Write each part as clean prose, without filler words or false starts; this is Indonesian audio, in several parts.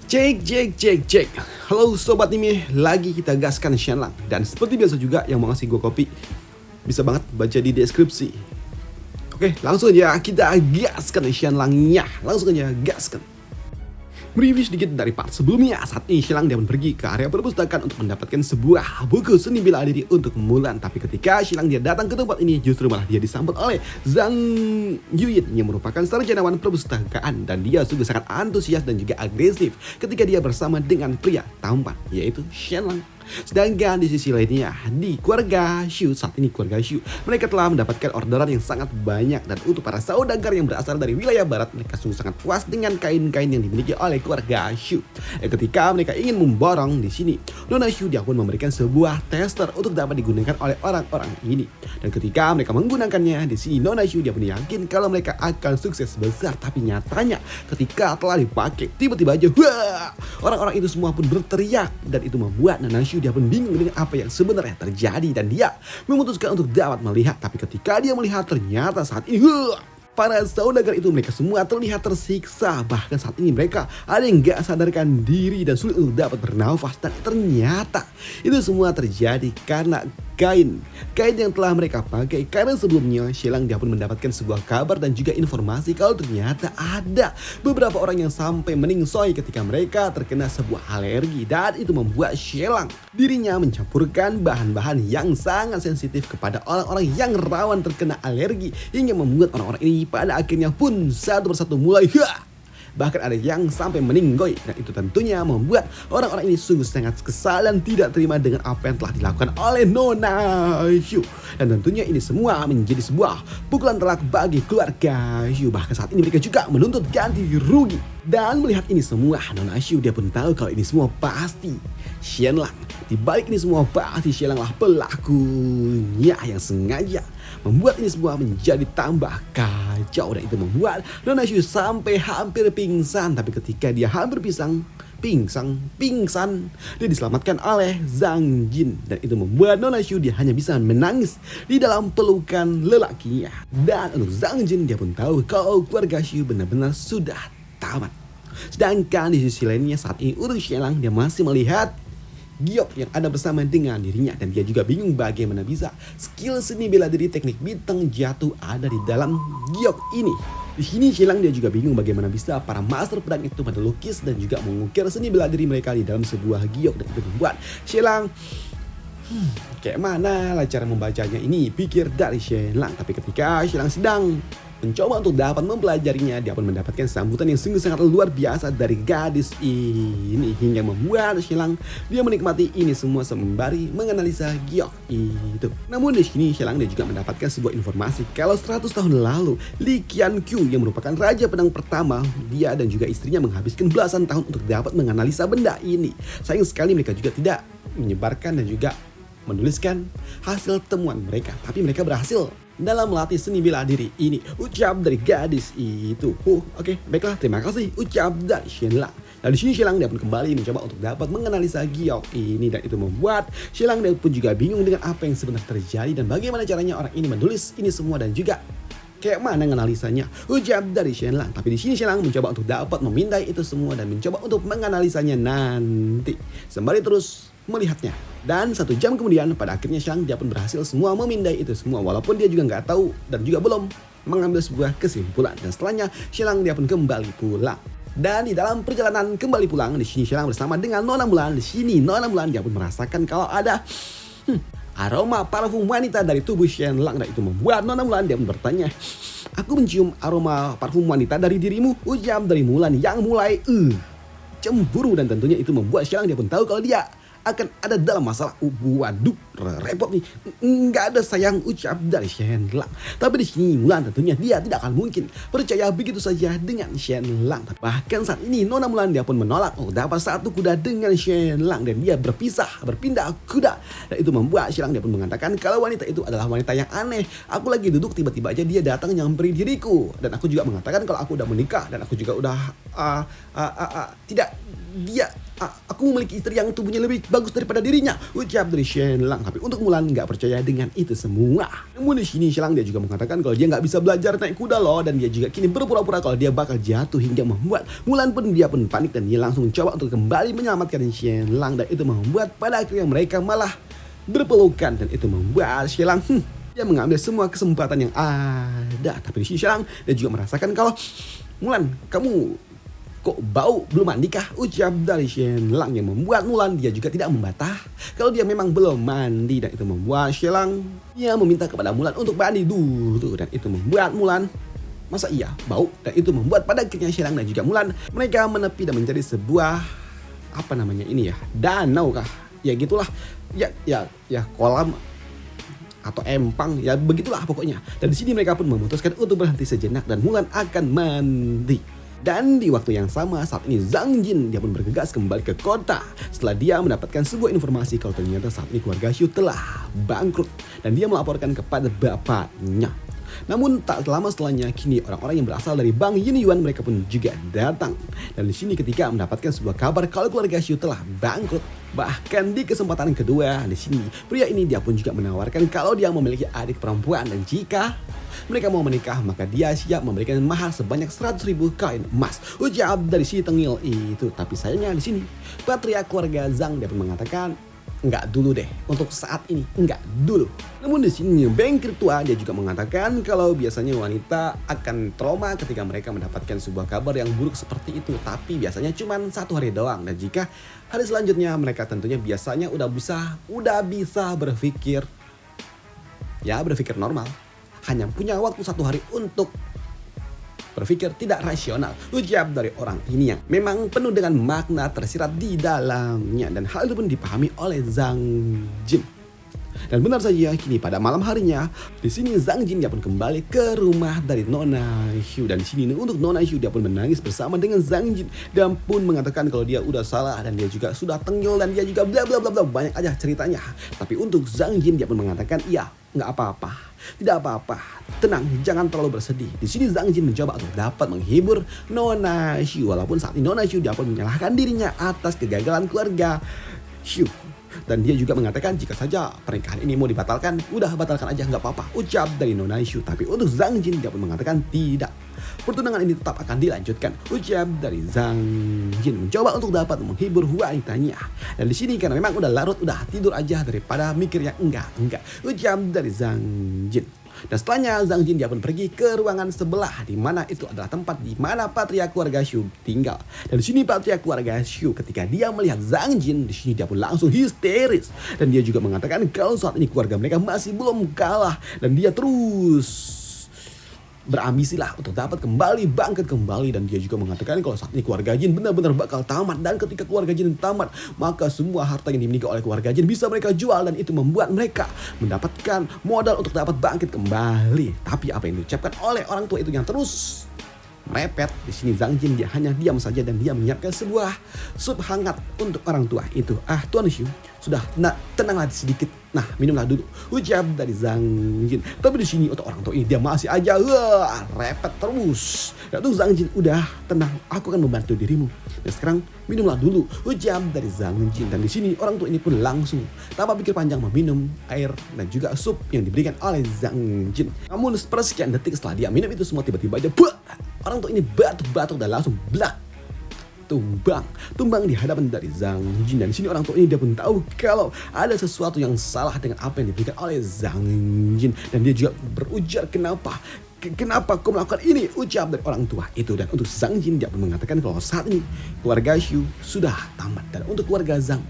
Cek. Halo sobat Nimi, lagi kita gaskan Shenlang. Dan seperti biasa juga yang mau ngasih gue kopi, bisa banget baca di deskripsi. Oke, langsung aja kita gaskan Shenlangnya. Langsung aja gaskan. Mereview sedikit dari part sebelumnya. Saat ini Shenlang Diamond pergi ke area perpustakaan untuk mendapatkan sebuah buku seni bela diri untuk Mulan. Tapi ketika Shenlang dia datang ke tempat ini, justru malah dia disambut oleh Zhang Yuyin yang merupakan sarjanawan perpustakaan. Dan dia sungguh sangat antusias dan juga agresif ketika dia bersama dengan pria tampan, yaitu Shenlang. Sedangkan di sisi lainnya, di keluarga Shu, saat ini keluarga Shu, mereka telah mendapatkan orderan yang sangat banyak. Dan untuk para saudagar yang berasal dari wilayah barat, mereka sungguh sangat puas dengan kain-kain yang dimiliki oleh keluarga Shu. Ketika mereka ingin memborong di sini, Nona Shu dia pun memberikan sebuah tester untuk dapat digunakan oleh orang-orang ini. Dan ketika mereka menggunakannya di sini, Nona Shu dia pun yakin kalau mereka akan sukses besar. Tapi nyatanya ketika telah dipakai, tiba-tiba aja wah, orang-orang itu semua pun berteriak. Dan itu membuat Nona Shu dia pun bingung dengan apa yang sebenarnya terjadi. Dan dia memutuskan untuk dapat melihat. Tapi ketika dia melihat, ternyata saat ini para saudagar itu mereka semua terlihat tersiksa. Bahkan saat ini mereka ada yang gak sadarkan diri dan sulit untuk dapat bernafas. Dan ternyata itu semua terjadi karena kain yang telah mereka pakai. Karena sebelumnya Shenlang dia pun mendapatkan sebuah kabar dan juga informasi kalau ternyata ada beberapa orang yang sampai meningsoi ketika mereka terkena sebuah alergi. Dan itu membuat Shenlang dirinya mencampurkan bahan-bahan yang sangat sensitif kepada orang-orang yang rawan terkena alergi, hingga membuat orang-orang ini pada akhirnya pun satu persatu mulai bahkan ada yang sampai meninggoy. Dan itu tentunya membuat orang-orang ini sungguh sangat kesal dan tidak terima dengan apa yang telah dilakukan oleh Nona Shu. Dan tentunya ini semua menjadi sebuah pukulan telak bagi keluarga Shu. Bahkan saat ini mereka juga menuntut ganti rugi. Dan melihat ini semua, Nona Shu dia pun tahu kalau ini semua pasti Shenlang. Di balik ini semua pasti Shenlang lah pelakunya yang sengaja membuat ini semua menjadi tambah kacau. Dan itu membuat Nona Shu sampai hampir pingsan. Tapi ketika dia hampir pingsan, dia diselamatkan oleh Zhang Jin. Dan itu membuat Nona Shu dia hanya bisa menangis di dalam pelukan lelakinya. Dan untuk Zhang Jin dia pun tahu kalau keluarga Shu benar-benar sudah tamat. Sedangkan di sisi lainnya saat ini untuk Shenlang dia masih melihat Giok yang ada bersama dengan dirinya. Dan dia juga bingung bagaimana bisa skill seni bela diri teknik bintang jatuh ada di dalam Giok ini. Di sini Shenlang dia juga bingung bagaimana bisa para master pedang itu melukis dan juga mengukir seni bela diri mereka di dalam sebuah Giok. Dan itu membuat Shenlang kayak mana lah cara membacanya ini, pikir dari Shenlang. Tapi ketika Shenlang sedang mencoba untuk dapat mempelajarinya, dia pun mendapatkan sambutan yang sungguh sangat luar biasa dari gadis ini, hingga membuat Shenlang dia menikmati ini semua sembari menganalisa Giok itu. Namun di sini Shenlang dia juga mendapatkan sebuah informasi kalau 100 tahun lalu Li Qianqiu yang merupakan raja pedang pertama, dia dan juga istrinya menghabiskan belasan tahun untuk dapat menganalisa benda ini. Sayang sekali mereka juga tidak menyebarkan dan juga menuliskan hasil temuan mereka, tapi mereka berhasil dalam melatih seni bela diri ini, ucap dari gadis itu. Oke, baiklah, terima kasih ucap dari Shenlang. Dan di sini Shenlang dia pun kembali mencoba untuk dapat menganalisa Giok ini. Dan itu membuat Shenlang dia pun juga bingung dengan apa yang sebenarnya terjadi dan bagaimana caranya orang ini menulis ini semua dan juga kayak mana menganalisanya, ucap dari Shenlang. Tapi di sini Shenlang mencoba untuk dapat memindai itu semua dan mencoba untuk menganalisanya nanti sembari terus melihatnya. Dan 1 jam kemudian pada akhirnya Shenlang dia pun berhasil semua memindai itu semua, walaupun dia juga nggak tahu dan juga belum mengambil sebuah kesimpulan. Dan setelahnya Shenlang dia pun kembali pulang. Dan di dalam perjalanan kembali pulang, di sini Shenlang bersama dengan Nona Mulan. Di sini Nona Mulan dia pun merasakan kalau ada aroma parfum wanita dari tubuh Shenlang. Dan itu membuat Nona Mulan dia pun bertanya, "Aku mencium aroma parfum wanita dari dirimu," ucap dari Mulan yang mulai cemburu. Dan tentunya itu membuat Shenlang dia pun tahu kalau dia akan ada dalam masalah. Waduh, repot nih. Nggak ada sayang, ucap dari Shenlang. Tapi di sini Mulan tentunya dia tidak akan mungkin percaya begitu saja dengan Shenlang. Bahkan saat ini Nona Mulan dia pun menolak dapat satu kuda dengan Shenlang dan dia berpindah kuda. Dan itu membuat Shenlang dia pun mengatakan kalau wanita itu adalah wanita yang aneh. Aku lagi duduk tiba-tiba aja dia datang nyamperin diriku. Dan aku juga mengatakan kalau aku udah menikah dan aku juga udah tidak, dia Aku memiliki istri yang tubuhnya lebih bagus daripada dirinya, ucap dari Shenlang. Tapi untuk Mulan nggak percaya dengan itu semua. Namun di sini Shenlang dia juga mengatakan kalau dia nggak bisa belajar naik kuda loh, dan dia juga kini berpura-pura kalau dia bakal jatuh hingga membuat Mulan pun panik, dan dia langsung coba untuk kembali menyelamatkan Shenlang, dan itu membuat pada akhirnya mereka malah berpelukan, dan itu membuat Shenlang dia mengambil semua kesempatan yang ada. Tapi di sini Shenlang dia juga merasakan kalau Mulan, kamu kok bau, belum mandi kah? Ucap dari Shenlang yang membuat Mulan dia juga tidak membantah kalau dia memang belum mandi, dan itu membuat Shenlang dia meminta kepada Mulan untuk mandi dulu, dan itu membuat Mulan masa iya bau, dan itu membuat pada akhirnya Shenlang dan juga Mulan mereka menepi dan mencari sebuah danau kah? Ya gitulah, ya kolam atau empang, ya begitulah pokoknya. Dan di sini mereka pun memutuskan untuk berhenti sejenak dan Mulan akan mandi. Dan di waktu yang sama saat ini Zhang Jin dia pun bergegas kembali ke kota setelah dia mendapatkan sebuah informasi kalau ternyata saat ini keluarga Xu telah bangkrut, dan dia melaporkan kepada bapaknya. Namun tak lama setelahnya kini orang-orang yang berasal dari Bank Yin Yuan mereka pun juga datang. Dan di sini ketika mendapatkan sebuah kabar kalau keluarga Xu telah bangkrut, bahkan di kesempatan kedua di sini pria ini dia pun juga menawarkan kalau dia memiliki adik perempuan, dan jika mereka mau menikah maka dia siap memberikan mahar sebanyak 100.000 koin emas. Ucap dari si tengil itu. Tapi sayangnya di sini patriark keluarga Zhang dia pun mengatakan enggak dulu deh, untuk saat ini enggak dulu. Namun di sini bankir tua dia juga mengatakan kalau biasanya wanita akan trauma ketika mereka mendapatkan sebuah kabar yang buruk seperti itu, tapi biasanya cuma 1 hari doang, dan jika hari selanjutnya mereka tentunya biasanya udah bisa berpikir normal, hanya punya waktu 1 hari untuk berpikir tidak rasional. Ucap dari orang ini yang memang penuh dengan makna tersirat di dalamnya, dan hal itu pun dipahami oleh Zhang Jin. Dan benar saja kini pada malam harinya di sini Zhang Jin dia pun kembali ke rumah dari Nona Xu, dan di sini untuk Nona Xu dia pun menangis bersama dengan Zhang Jin dan pun mengatakan kalau dia udah salah dan dia juga sudah tengil dan dia juga bla bla bla bla, banyak aja ceritanya. Tapi untuk Zhang Jin dia pun mengatakan iya, nggak apa-apa, tidak apa-apa, tenang, jangan terlalu bersedih. Di sini Zhang Jin mencoba untuk dapat menghibur Nona Xu, walaupun saat ini Nona Xu dia pun menyalahkan dirinya atas kegagalan keluarga Xu. Dan dia juga mengatakan jika saja pernikahan ini mau dibatalkan, udah batalkan aja nggak apa-apa, ucap dari Nona Xu. Tapi untuk Zhang Jin dia pun mengatakan tidak, pertunangan ini tetap akan dilanjutkan, ucap dari Zhang Jin mencoba untuk dapat menghibur wanitanya. Dan di sini karena memang udah larut, udah tidur aja daripada mikir yang enggak, ucap dari Zhang Jin. Dan setelahnya Zhang Jin dia pun pergi ke ruangan sebelah, di mana itu adalah tempat di mana patriark keluarga Xu tinggal. Dan di sini patriark keluarga Xu ketika dia melihat Zhang Jin, di sini dia pun langsung histeris, dan dia juga mengatakan kalau saat ini keluarga mereka masih belum kalah, dan dia terus berambisi lah untuk dapat bangkit kembali. Dan dia juga mengatakan kalau saat ini keluarga Jin benar-benar bakal tamat, dan ketika keluarga Jin tamat maka semua harta yang dimiliki oleh keluarga Jin bisa mereka jual, dan itu membuat mereka mendapatkan modal untuk dapat bangkit kembali. Tapi apa yang diucapkan oleh orang tua itu yang terus merepet. Di sini Zhang Jin dia hanya diam saja, dan dia menyiapkan sebuah sup hangat untuk orang tua itu. Tuan Xu, sudah tenanglah sedikit. Nah, minumlah dulu, ucap dari Zhang Jin. Tapi di sini untuk orang tua ini dia masih aja repet terus. Dan tuh Zhang Jin, udah tenang, aku akan membantu dirimu. Dan sekarang minumlah dulu, ucap dari Zhang Jin. Dan di sini orang tua ini pun langsung tanpa pikir panjang meminum air dan juga sup yang diberikan oleh Zhang Jin. Namun sepersekian detik setelah dia minum itu semua, tiba-tiba aja orang tua ini batuk-batuk dan langsung tumbang di hadapan dari Zhang Jin. Dan di sini orang tua ini dia pun tahu kalau ada sesuatu yang salah dengan apa yang diberikan oleh Zhang Jin, dan dia juga berujar kenapa kau melakukan ini, ucap dari orang tua itu. Dan untuk Zhang Jin dia pun mengatakan kalau saat ini keluarga Xu sudah tamat, dan untuk keluarga Zhang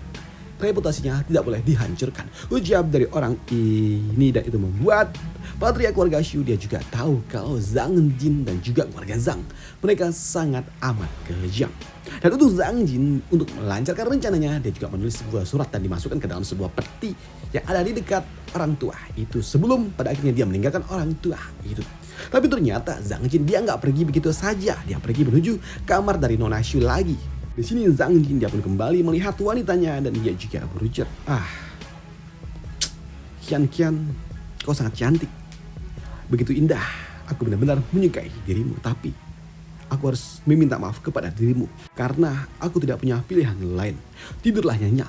reputasinya tidak boleh dihancurkan, ucap dari orang ini. Dan itu membuat patriark keluarga Xu dia juga tahu kalau Zhang Jin dan juga keluarga Zhang mereka sangat amat kejam. Dan untuk Zhang Jin untuk melancarkan rencananya, dia juga menulis sebuah surat dan dimasukkan ke dalam sebuah peti yang ada di dekat orang tua itu sebelum pada akhirnya dia meninggalkan orang tua itu. Tapi ternyata Zhang Jin dia nggak pergi begitu saja, dia pergi menuju kamar dari Nona Xu lagi. Di sini Zhang Jin dia pun kembali melihat wanitanya, dan dia juga berujar, Kian, kau sangat cantik, begitu indah, aku benar-benar menyukai dirimu. Tapi aku harus meminta maaf kepada dirimu karena aku tidak punya pilihan lain. Tidurlah nyenyak.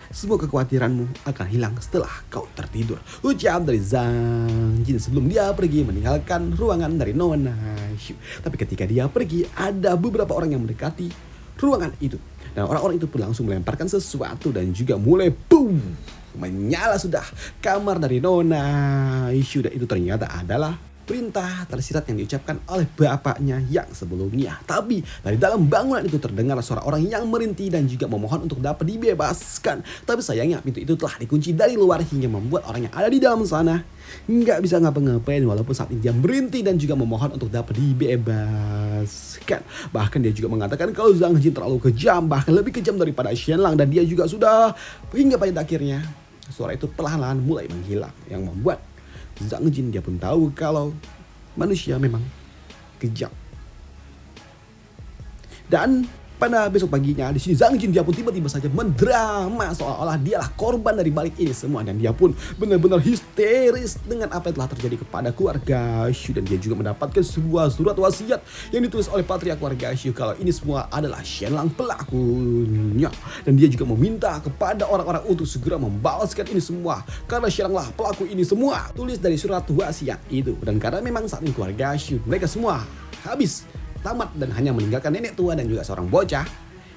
Semua kekhawatiranmu akan hilang setelah kau tertidur. Ucap dari Zhang Jin sebelum dia pergi meninggalkan ruangan dari Nona Xu. Tapi ketika dia pergi, ada beberapa orang yang mendekati ruangan itu. Dan orang-orang itu pun langsung melemparkan sesuatu dan juga mulai boom, menyala sudah kamar dari Nona Xu. Dan itu ternyata adalah perintah tersirat yang diucapkan oleh bapaknya yang sebelumnya. Tapi dari dalam bangunan itu terdengar suara orang yang merintih dan juga memohon untuk dapat dibebaskan. Tapi sayangnya pintu itu telah dikunci dari luar hingga membuat orang yang ada di dalam sana nggak bisa ngapa-ngapain walaupun saat ini dia merintih dan juga memohon untuk dapat dibebaskan. Bahkan dia juga mengatakan kalau Zhang Jin terlalu kejam, bahkan lebih kejam daripada Shenlang, dan dia juga sudah hingga pada akhirnya suara itu perlahan-lahan mulai menghilang yang membuat Zhang Jin dia pun tahu kalau manusia memang kejam. Dan pada besok paginya di sini Zhang Jin dia pun tiba-tiba saja mendrama seolah-olah dialah korban dari balik ini semua, dan dia pun benar-benar histeris dengan apa yang telah terjadi kepada keluarga Xu. Dan dia juga mendapatkan sebuah surat wasiat yang ditulis oleh patriark keluarga Xu kalau ini semua adalah Shenlang pelakunya, dan dia juga meminta kepada orang-orang untuk segera membalaskan ini semua karena Shenlang lah pelaku ini semua. Tulis dari surat wasiat itu, dan karena memang saat ini keluarga Xu mereka semua habis tamat dan hanya meninggalkan nenek tua dan juga seorang bocah.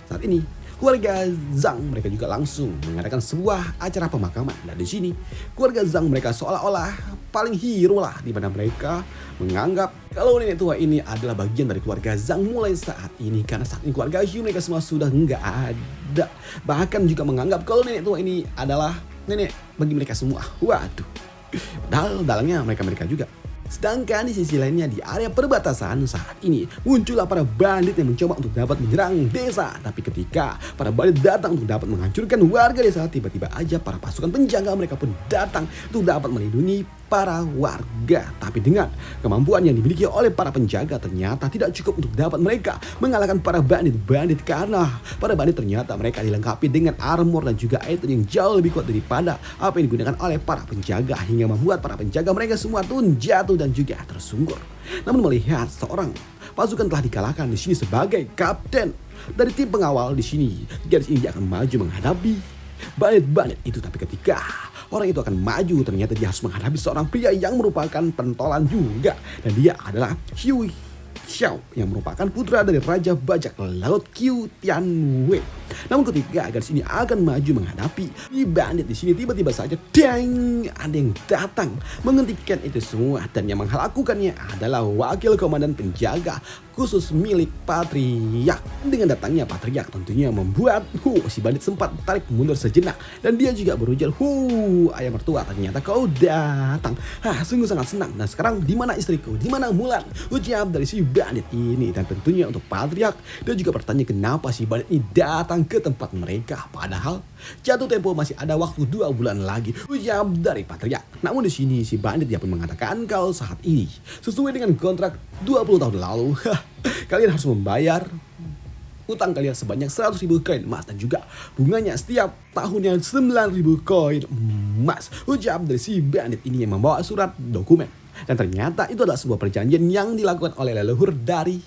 Saat ini keluarga Zhang mereka juga langsung mengadakan sebuah acara pemakaman, dan di sini keluarga Zhang mereka seolah-olah paling hero lah, di mana mereka menganggap kalau nenek tua ini adalah bagian dari keluarga Zhang mulai saat ini, karena saat ini keluarga Xu mereka semua sudah nggak ada. Bahkan juga menganggap kalau nenek tua ini adalah nenek bagi mereka semua. Waduh, padahal dalangnya mereka juga. Sedangkan di sisi lainnya di area perbatasan saat ini muncullah para bandit yang mencoba untuk dapat menyerang desa. Tapi ketika para bandit datang untuk dapat menghancurkan warga desa, tiba-tiba aja para pasukan penjaga mereka pun datang untuk dapat melindungi para warga. Tapi dengan kemampuan yang dimiliki oleh para penjaga ternyata tidak cukup untuk dapat mereka mengalahkan para bandit-bandit, karena para bandit ternyata mereka dilengkapi dengan armor dan juga item yang jauh lebih kuat daripada apa yang digunakan oleh para penjaga, hingga membuat para penjaga mereka semua pun jatuh dan juga tersungkur. Namun melihat seorang pasukan telah dikalahkan di sini sebagai kapten dari tim pengawal di sini, garis ini dia akan maju menghadapi bandit-bandit itu. Tapi ketika orang itu akan maju, ternyata dia harus menghadapi seorang pria yang merupakan pentolan juga, dan dia adalah Xiu Xiao yang merupakan putra dari Raja Bajak Laut Qiu Tianwei. Namun ketika gadis ini akan maju menghadapi bandit di sini, tiba-tiba saja deng, ada yang datang menghentikan itu semua, dan yang melakukannya adalah wakil komandan penjaga khusus milik patriark. Dengan datangnya patriark tentunya membuat si bandit sempat tarik mundur sejenak, dan dia juga berujar, ayah mertua, ternyata kau datang. Sungguh sangat senang. Dan sekarang di mana istriku? Di mana Mulan? Ucap dari si bandit ini. Dan tentunya untuk patriark, dia juga bertanya kenapa si bandit ini datang ke tempat mereka, padahal jatuh tempo masih ada waktu 2 bulan lagi. Ucap dari patriark. Namun di sini si bandit dia pun mengatakan kalau saat ini sesuai dengan kontrak 20 tahun lalu kalian harus membayar utang kalian sebanyak 100.000 koin emas, dan juga bunganya setiap tahunnya 9.000 koin emas. Ucap dari si bandit ini yang membawa surat dokumen, dan ternyata itu adalah sebuah perjanjian yang dilakukan oleh leluhur dari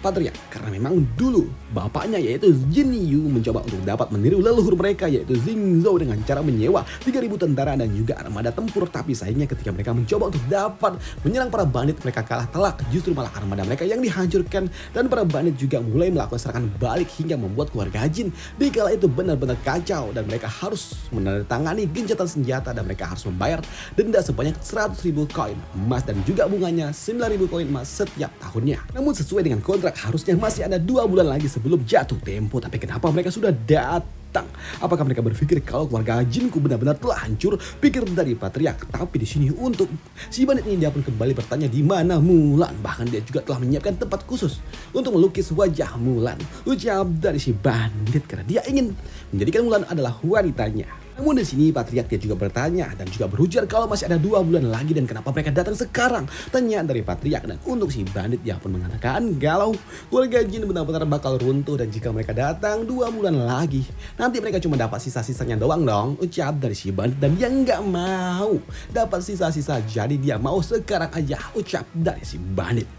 patriark, karena memang dulu bapaknya yaitu Jin Yu mencoba untuk dapat meniru leluhur mereka yaitu Jing Zhou dengan cara menyewa 3.000 tentara dan juga armada tempur. Tapi sayangnya ketika mereka mencoba untuk dapat menyerang para bandit, mereka kalah telak. Justru malah armada mereka yang dihancurkan, dan para bandit juga mulai melakukan serangan balik hingga membuat keluarga Jin di kala itu benar-benar kacau, dan mereka harus menandatangani gencatan senjata dan mereka harus membayar denda sebanyak 100.000 koin emas dan juga bunganya 9.000 koin emas setiap tahunnya. Namun sesuai dengan kontrak harusnya masih ada 2 bulan lagi sebelum jatuh tempo. Tapi kenapa mereka sudah datang? Apakah mereka berpikir kalau keluarga Jinku benar-benar telah hancur? Pikir dari patriark. Tapi di sini untuk si bandit ini dia pun kembali bertanya di mana Mulan. Bahkan dia juga telah menyiapkan tempat khusus untuk melukis wajah Mulan. Ucap dari si bandit karena dia ingin menjadikan Mulan adalah wanitanya. Namun di sini patriark dia juga bertanya dan juga berujar kalau masih ada 2 bulan lagi dan kenapa mereka datang sekarang? Tanya dari patriark. Dan untuk si bandit dia pun mengatakan kalau keluarga Jin benar-benar bakal runtuh, dan jika mereka datang 2 bulan lagi nanti mereka cuma dapat sisa-sisanya doang dong. Ucap dari si bandit, dan dia nggak mau dapat sisa-sisa, jadi dia mau sekarang aja. Ucap dari si bandit.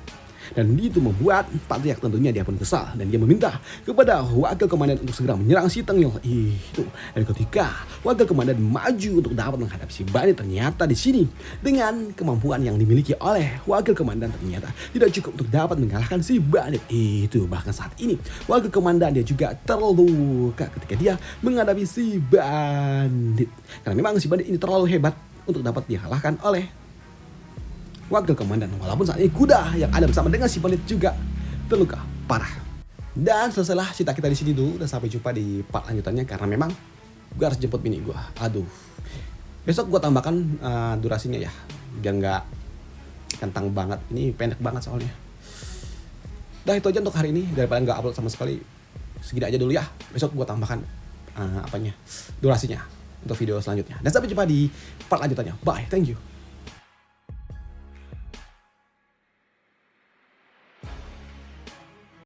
Dan itu membuat Patriark tentunya dia pun kesal dan dia meminta kepada wakil komandan untuk segera menyerang si Teng Yong itu. Dan ketika wakil komandan maju untuk dapat menghadapi si bandit, ternyata di sini dengan kemampuan yang dimiliki oleh wakil komandan ternyata tidak cukup untuk dapat mengalahkan si bandit itu. Bahkan saat ini wakil komandan dia juga terluka ketika dia menghadapi si bandit, karena memang si bandit ini terlalu hebat untuk dapat dikalahkan oleh wakil komandan. Walaupun saat ini kuda yang ada bersama dengan si bandit juga terluka parah. Dan selesailah cerita kita di sini dulu, dan sampai jumpa di part lanjutannya karena memang gue harus jemput bini gue. Aduh, besok gue tambahkan durasinya ya, biar nggak kentang banget. Ini pendek banget soalnya. Dah itu aja untuk hari ini, daripada nggak upload sama sekali. Segini aja dulu ya. Besok gue tambahkan durasinya untuk video selanjutnya. Dan sampai jumpa di part lanjutannya. Bye, thank you.